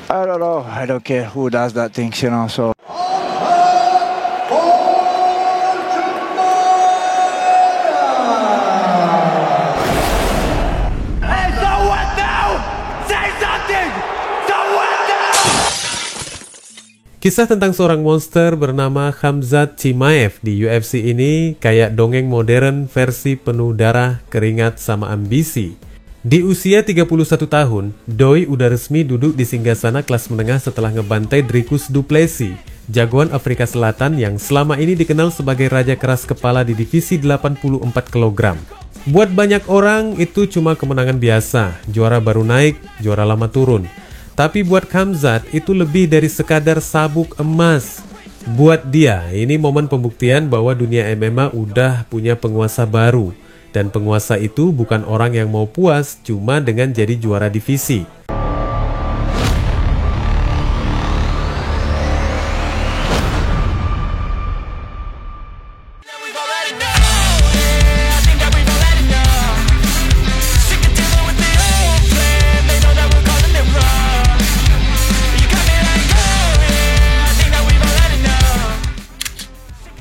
I don't know. I don't care who does that things, so. Hey, so what now? Say something! So what now? Kisah tentang seorang monster bernama Khamzat Chimaev di UFC ini kayak dongeng modern versi penuh darah, keringat, sama ambisi. Di usia 31 tahun, Doi udah resmi duduk di singgasana kelas menengah setelah ngebantai Dricus du Plessis, jagoan Afrika Selatan yang selama ini dikenal sebagai raja keras kepala di divisi 84 kg. Buat banyak orang itu cuma kemenangan biasa, juara baru naik, juara lama turun. Tapi buat Khamzat itu lebih dari sekadar sabuk emas. Buat dia, ini momen pembuktian bahwa dunia MMA udah punya penguasa baru. Dan penguasa itu bukan orang yang mau puas cuma dengan jadi juara divisi.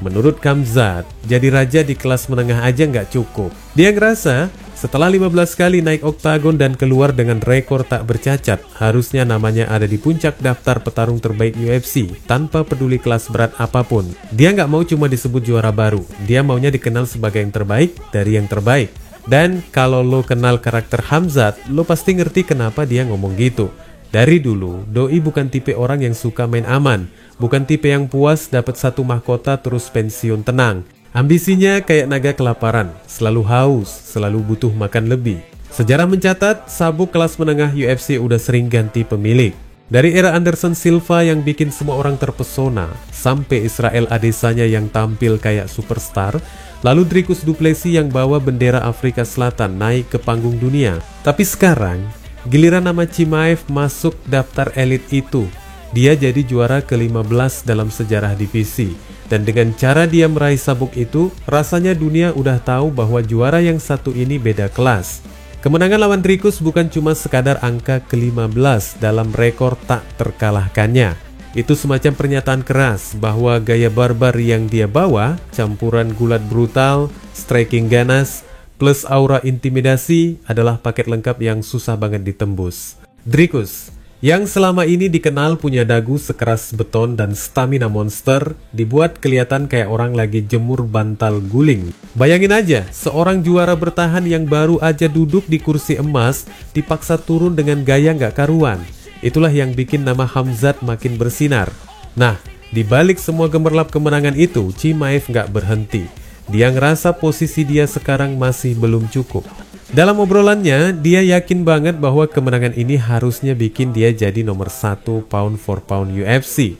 Menurut Khamzat, jadi raja di kelas menengah aja nggak cukup. Dia ngerasa setelah 15 kali naik oktagon dan keluar dengan rekor tak bercacat, harusnya namanya ada di puncak daftar petarung terbaik UFC tanpa peduli kelas berat apapun. Dia nggak mau cuma disebut juara baru, dia maunya dikenal sebagai yang terbaik dari yang terbaik. Dan kalau lo kenal karakter Khamzat, lo pasti ngerti kenapa dia ngomong gitu. Dari dulu, Doi bukan tipe orang yang suka main aman, bukan tipe yang puas dapat satu mahkota terus pensiun tenang. Ambisinya kayak naga kelaparan, selalu haus, selalu butuh makan lebih. Sejarah mencatat, sabuk kelas menengah UFC udah sering ganti pemilik. Dari era Anderson Silva yang bikin semua orang terpesona, sampai Israel Adesanya yang tampil kayak superstar, lalu Dricus du Plessis yang bawa bendera Afrika Selatan naik ke panggung dunia. Tapi sekarang, giliran nama Chimaev masuk daftar elit itu. Dia jadi juara ke-15 dalam sejarah divisi. Dan dengan cara dia meraih sabuk itu, rasanya dunia udah tahu bahwa juara yang satu ini beda kelas. Kemenangan lawan Dricus bukan cuma sekadar angka ke-15 dalam rekor tak terkalahkannya. Itu semacam pernyataan keras bahwa gaya barbar yang dia bawa, campuran gulat brutal, striking ganas, plus aura intimidasi adalah paket lengkap yang susah banget ditembus. Dricus, yang selama ini dikenal punya dagu sekeras beton dan stamina monster, dibuat kelihatan kayak orang lagi jemur bantal guling. Bayangin aja, seorang juara bertahan yang baru aja duduk di kursi emas, dipaksa turun dengan gaya nggak karuan. Itulah yang bikin nama Khamzat makin bersinar. Nah, dibalik semua gemerlap kemenangan itu, Chimaev nggak berhenti. Dia ngerasa posisi dia sekarang masih belum cukup. Dalam obrolannya, dia yakin banget bahwa kemenangan ini harusnya bikin dia jadi nomor 1 pound for pound UFC.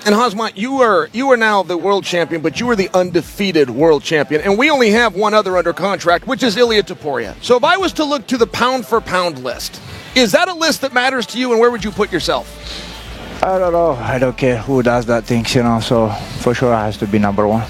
And Khamzat, you are now the world champion, but you are the undefeated world champion. And we only have one other under contract, which is Ilia Topuria. So if I was to look to the pound for pound list, is that a list that matters to you, and where would you put yourself? I don't know. I don't care who does that things, so for sure it has to be number 1.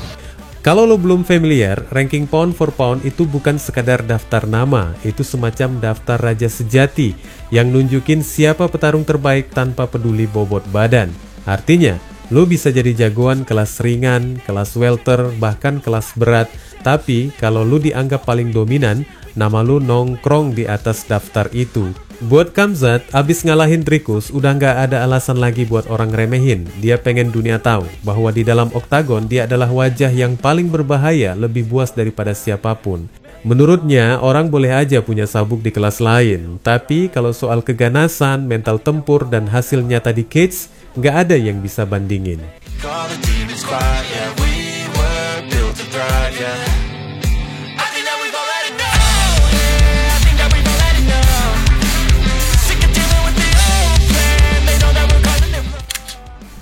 Kalau lo belum familiar, ranking pound for pound itu bukan sekadar daftar nama, itu semacam daftar raja sejati yang nunjukin siapa petarung terbaik tanpa peduli bobot badan. Artinya, lo bisa jadi jagoan kelas ringan, kelas welter, bahkan kelas berat, tapi kalau lo dianggap paling dominan, nama lo nongkrong di atas daftar itu. Buat Khamzat, abis ngalahin Dricus, udah nggak ada alasan lagi buat orang remehin. Dia pengen dunia tahu bahwa di dalam oktagon dia adalah wajah yang paling berbahaya, lebih buas daripada siapapun. Menurutnya, orang boleh aja punya sabuk di kelas lain, tapi kalau soal keganasan, mental tempur, dan hasil nyata di cage, nggak ada yang bisa bandingin.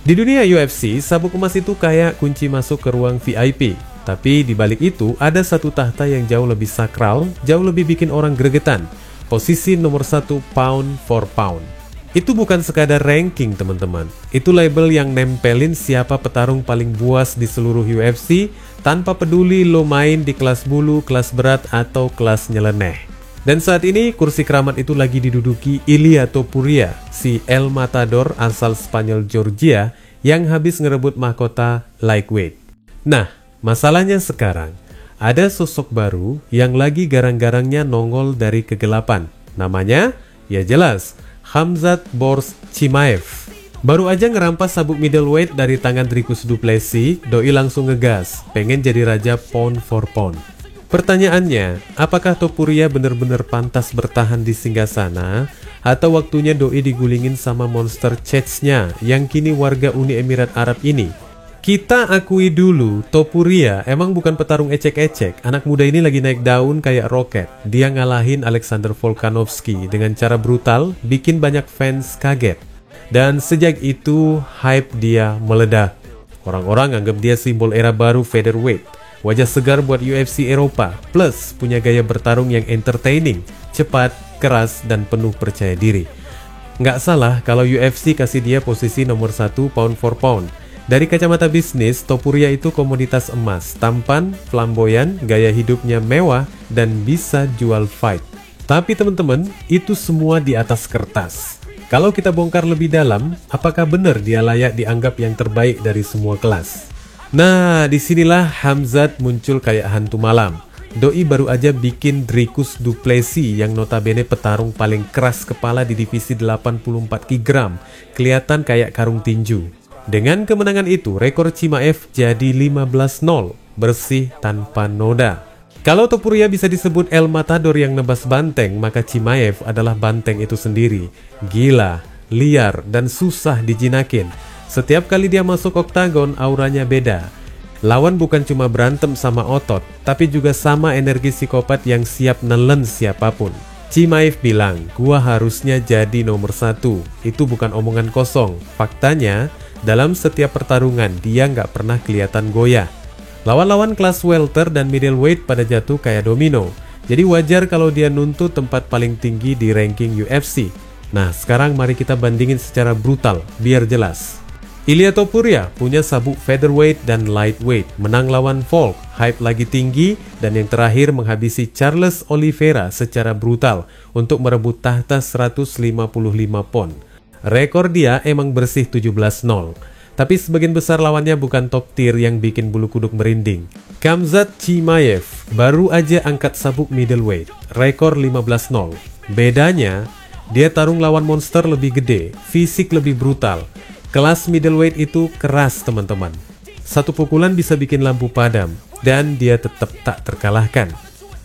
Di dunia UFC, sabuk emas itu kayak kunci masuk ke ruang VIP. Tapi di balik itu ada satu tahta yang jauh lebih sakral, jauh lebih bikin orang gregetan. Posisi nomor 1 pound for pound. Itu bukan sekadar ranking teman-teman. Itu label yang nempelin siapa petarung paling buas di seluruh UFC tanpa peduli lo main di kelas bulu, kelas berat, atau kelas nyeleneh. Dan saat ini kursi keramat itu lagi diduduki Ilia Topuria, si El Matador asal Spanyol Georgia yang habis ngerebut mahkota lightweight. Nah, masalahnya sekarang ada sosok baru yang lagi garang-garangnya nongol dari kegelapan. Namanya, ya jelas, Khamzat Bors Chimaev. Baru aja ngerampas sabuk middleweight dari tangan Dricus du Plessis, doi langsung ngegas, pengen jadi raja pound for pound. Pertanyaannya, apakah Topuria benar-benar pantas bertahan di singgasana atau waktunya doi digulingin sama monster Chech-nya yang kini warga Uni Emirat Arab ini? Kita akui dulu, Topuria emang bukan petarung ecek-ecek. Anak muda ini lagi naik daun kayak roket. Dia ngalahin Alexander Volkanovski dengan cara brutal, bikin banyak fans kaget. Dan sejak itu, hype dia meledak. Orang-orang anggap dia simbol era baru featherweight. Wajah segar buat UFC Eropa, plus punya gaya bertarung yang entertaining, cepat, keras, dan penuh percaya diri. Nggak salah kalau UFC kasih dia posisi nomor 1 pound for pound. Dari kacamata bisnis, Topuria itu komoditas emas, tampan, flamboyan, gaya hidupnya mewah, dan bisa jual fight. Tapi teman-teman, itu semua di atas kertas. Kalau kita bongkar lebih dalam, apakah benar dia layak dianggap yang terbaik dari semua kelas? Nah, disinilah Khamzat muncul kayak hantu malam. Doi baru aja bikin Dricus du Plessis yang notabene petarung paling keras kepala di divisi 84 kg, kelihatan kayak karung tinju. Dengan kemenangan itu, rekor Chimaev jadi 15-0, bersih tanpa noda. Kalau Topuria bisa disebut El Matador yang nebas banteng, maka Chimaev adalah banteng itu sendiri. Gila, liar, dan susah dijinakin. Setiap kali dia masuk oktagon, auranya beda. Lawan bukan cuma berantem sama otot, tapi juga sama energi psikopat yang siap nelen siapapun. Chimaev bilang, gua harusnya jadi nomor 1. Itu bukan omongan kosong. Faktanya, dalam setiap pertarungan, dia nggak pernah kelihatan goyah. Lawan-lawan kelas welter dan middleweight pada jatuh kayak domino. Jadi wajar kalau dia nuntut tempat paling tinggi di ranking UFC. Nah, sekarang mari kita bandingin secara brutal, biar jelas. Ilia Topuria punya sabuk featherweight dan lightweight, menang lawan Volk, hype lagi tinggi, dan yang terakhir menghabisi Charles Oliveira secara brutal untuk merebut tahta 155 pon. Rekor dia emang bersih 17-0, tapi sebagian besar lawannya bukan top tier yang bikin bulu kuduk merinding. Khamzat Chimaev baru aja angkat sabuk middleweight, rekor 15-0. Bedanya, dia tarung lawan monster lebih gede, fisik lebih brutal. Kelas middleweight itu keras teman-teman. Satu pukulan bisa bikin lampu padam, dan dia tetap tak terkalahkan.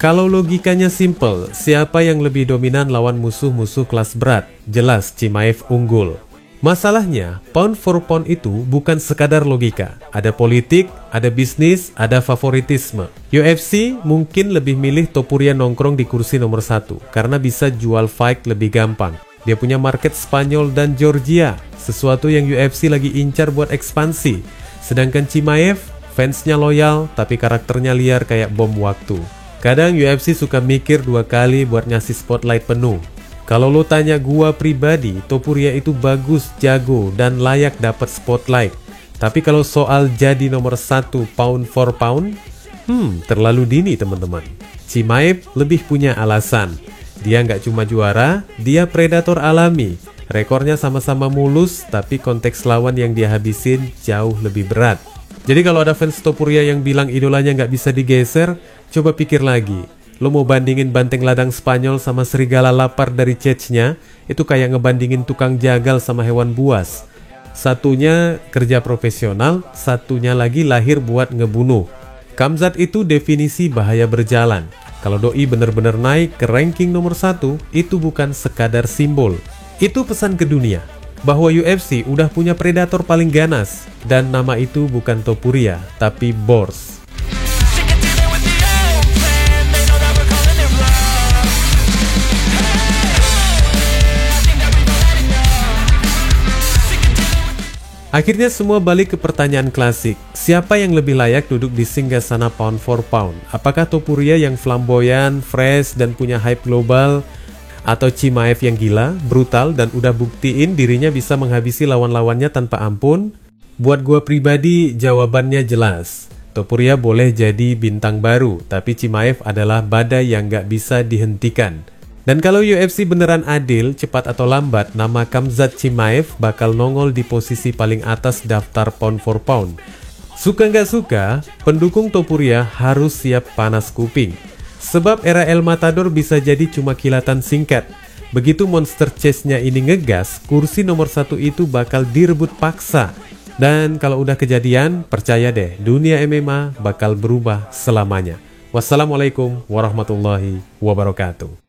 Kalau logikanya simple, siapa yang lebih dominan lawan musuh-musuh kelas berat? Jelas Chimaev unggul. Masalahnya, pound for pound itu bukan sekadar logika. Ada politik, ada bisnis, ada favoritisme. UFC mungkin lebih milih Topuria nongkrong di kursi nomor 1, karena bisa jual fight lebih gampang. Dia punya market Spanyol dan Georgia, sesuatu yang UFC lagi incar buat ekspansi. Sedangkan Chimaev, fansnya loyal, tapi karakternya liar kayak bom waktu. Kadang UFC suka mikir 2 kali buat ngasih spotlight penuh. Kalau lo tanya gua pribadi, Topuria itu bagus, jago, dan layak dapat spotlight. Tapi kalau soal jadi nomor 1 pound for pound, terlalu dini teman-teman. Chimaev lebih punya alasan. Dia nggak cuma juara, dia predator alami. Rekornya sama-sama mulus, tapi konteks lawan yang dia habisin jauh lebih berat. Jadi kalau ada fans Topuria yang bilang idolanya nggak bisa digeser, coba pikir lagi. Lo mau bandingin banteng ladang Spanyol sama serigala lapar dari Chech-nya, itu kayak ngebandingin tukang jagal sama hewan buas. Satunya kerja profesional, satunya lagi lahir buat ngebunuh. Khamzat itu definisi bahaya berjalan. Kalau doi bener-bener naik ke ranking nomor 1, itu bukan sekadar simbol. Itu pesan ke dunia, bahwa UFC udah punya predator paling ganas. Dan nama itu bukan Topuria, tapi Bors. Akhirnya semua balik ke pertanyaan klasik. Siapa yang lebih layak duduk di singgasana pound for pound? Apakah Topuria yang flamboyan, fresh, dan punya hype global? Atau Chimaev yang gila, brutal, dan udah buktiin dirinya bisa menghabisi lawan-lawannya tanpa ampun? Buat gua pribadi, jawabannya jelas. Topuria boleh jadi bintang baru, tapi Chimaev adalah badai yang gak bisa dihentikan. Dan kalau UFC beneran adil, cepat atau lambat, nama Khamzat Chimaev bakal nongol di posisi paling atas daftar pound for pound. Suka nggak suka, pendukung Topuria harus siap panas kuping. Sebab era El Matador bisa jadi cuma kilatan singkat. Begitu Monster Chase-nya ini ngegas, kursi nomor 1 itu bakal direbut paksa. Dan kalau udah kejadian, percaya deh, dunia MMA bakal berubah selamanya. Wassalamualaikum warahmatullahi wabarakatuh.